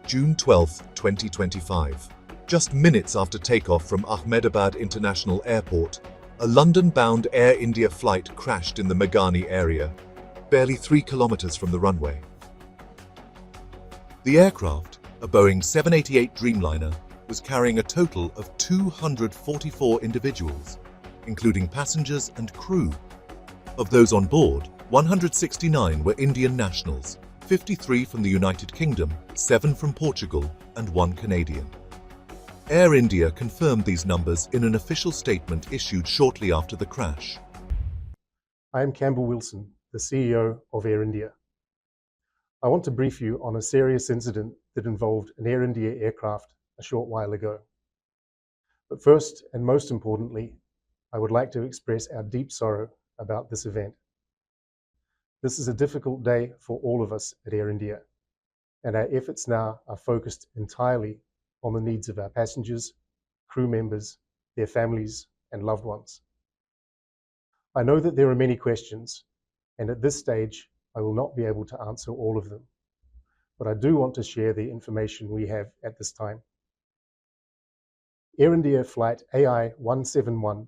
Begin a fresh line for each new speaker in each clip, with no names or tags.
June 12, 2025. Just minutes after takeoff from Ahmedabad International Airport, a London-bound Air India flight crashed in the Meghani area, barely 3 kilometers from the runway. The aircraft, a Boeing 788 Dreamliner, was carrying a total of 244 individuals, including passengers and crew. Of those on board, 169 were Indian nationals, 53 from the United Kingdom, 7 from Portugal, and 1 Canadian. Air India confirmed these numbers in an official statement issued shortly after the crash.
I am Campbell Wilson, the CEO of Air India. I want to brief you on a serious incident that involved an Air India aircraft a short while ago. But first, and most importantly, I would like to express our deep sorrow about this event. This is a difficult day for all of us at Air India, and our efforts now are focused entirely on the needs of our passengers, crew members, their families, and loved ones. I know that there are many questions, and at this stage, I will not be able to answer all of them, but I do want to share the information we have at this time. Air India flight AI-171,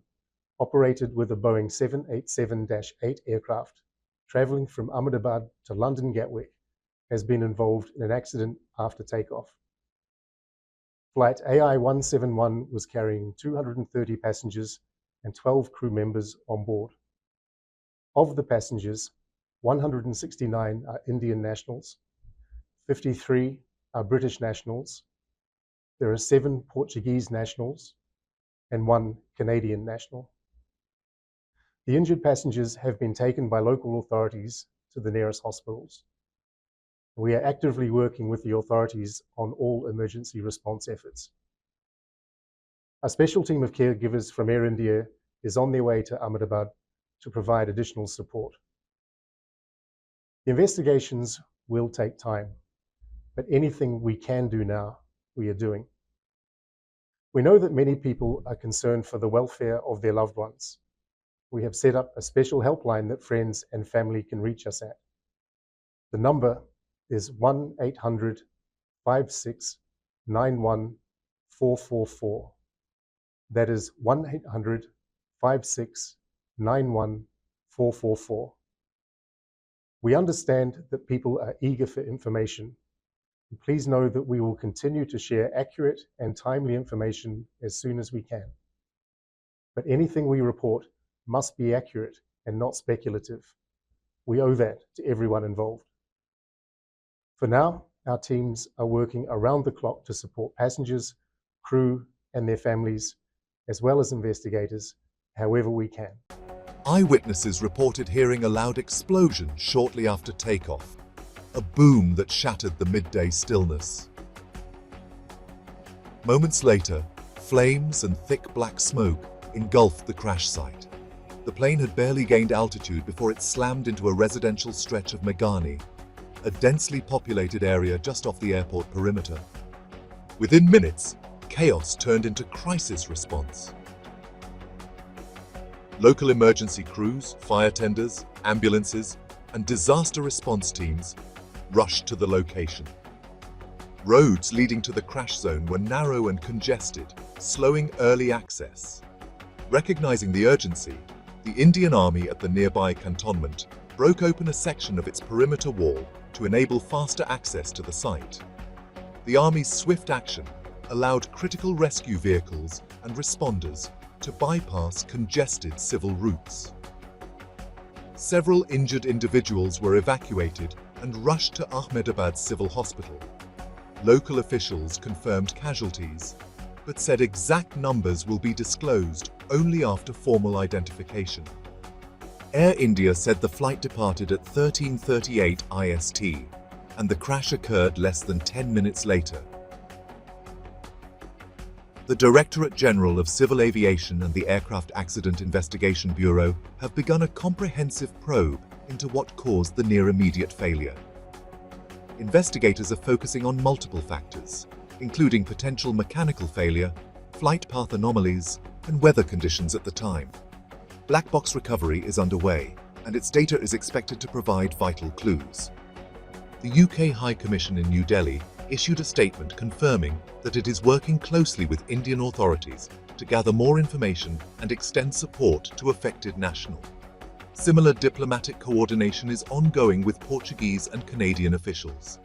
operated with a Boeing 787-8 aircraft, traveling from Ahmedabad to London Gatwick, has been involved in an accident after takeoff. Flight AI-171 was carrying 230 passengers and 12 crew members on board. Of the passengers, 169 are Indian nationals, 53 are British nationals, there are 7 Portuguese nationals, and 1 Canadian national. The injured passengers have been taken by local authorities to the nearest hospitals. We are actively working with the authorities on all emergency response efforts. A special team of caregivers from Air India is on their way to Ahmedabad to provide additional support. The investigations will take time, but anything we can do now, we are doing. We know that many people are concerned for the welfare of their loved ones. We have set up a special helpline that friends and family can reach us at. The number is 1-800-5691-444. That is 1-800-5691-444. We understand that people are eager for information. Please know that we will continue to share accurate and timely information as soon as we can. But anything we report must be accurate and not speculative. We owe that to everyone involved. For now, our teams are working around the clock to support passengers, crew, and their families, as well as investigators, however we can.
Eyewitnesses reported hearing a loud explosion shortly after takeoff, a boom that shattered the midday stillness. Moments later, flames and thick black smoke engulfed the crash site. The plane had barely gained altitude before it slammed into a residential stretch of Meghani, a densely populated area just off the airport perimeter. Within minutes, chaos turned into crisis response. Local emergency crews, fire tenders, ambulances, and disaster response teams rushed to the location. Roads leading to the crash zone were narrow and congested, slowing early access. Recognizing the urgency, the Indian Army at the nearby cantonment broke open a section of its perimeter wall to enable faster access to the site. The Army's swift action allowed critical rescue vehicles and responders to bypass congested civil routes. Several injured individuals were evacuated and rushed to Ahmedabad Civil Hospital. Local officials confirmed casualties, but said exact numbers will be disclosed only after formal identification. Air India said the flight departed at 13:38 IST, and the crash occurred less than 10 minutes later. The Directorate General of Civil Aviation and the Aircraft Accident Investigation Bureau have begun a comprehensive probe into what caused the near-immediate failure. Investigators are focusing on multiple factors, including potential mechanical failure, flight path anomalies, and weather conditions at the time. Black box recovery is underway, and its data is expected to provide vital clues. The UK High Commission in New Delhi issued a statement confirming that it is working closely with Indian authorities to gather more information and extend support to affected nationals. Similar diplomatic coordination is ongoing with Portuguese and Canadian officials.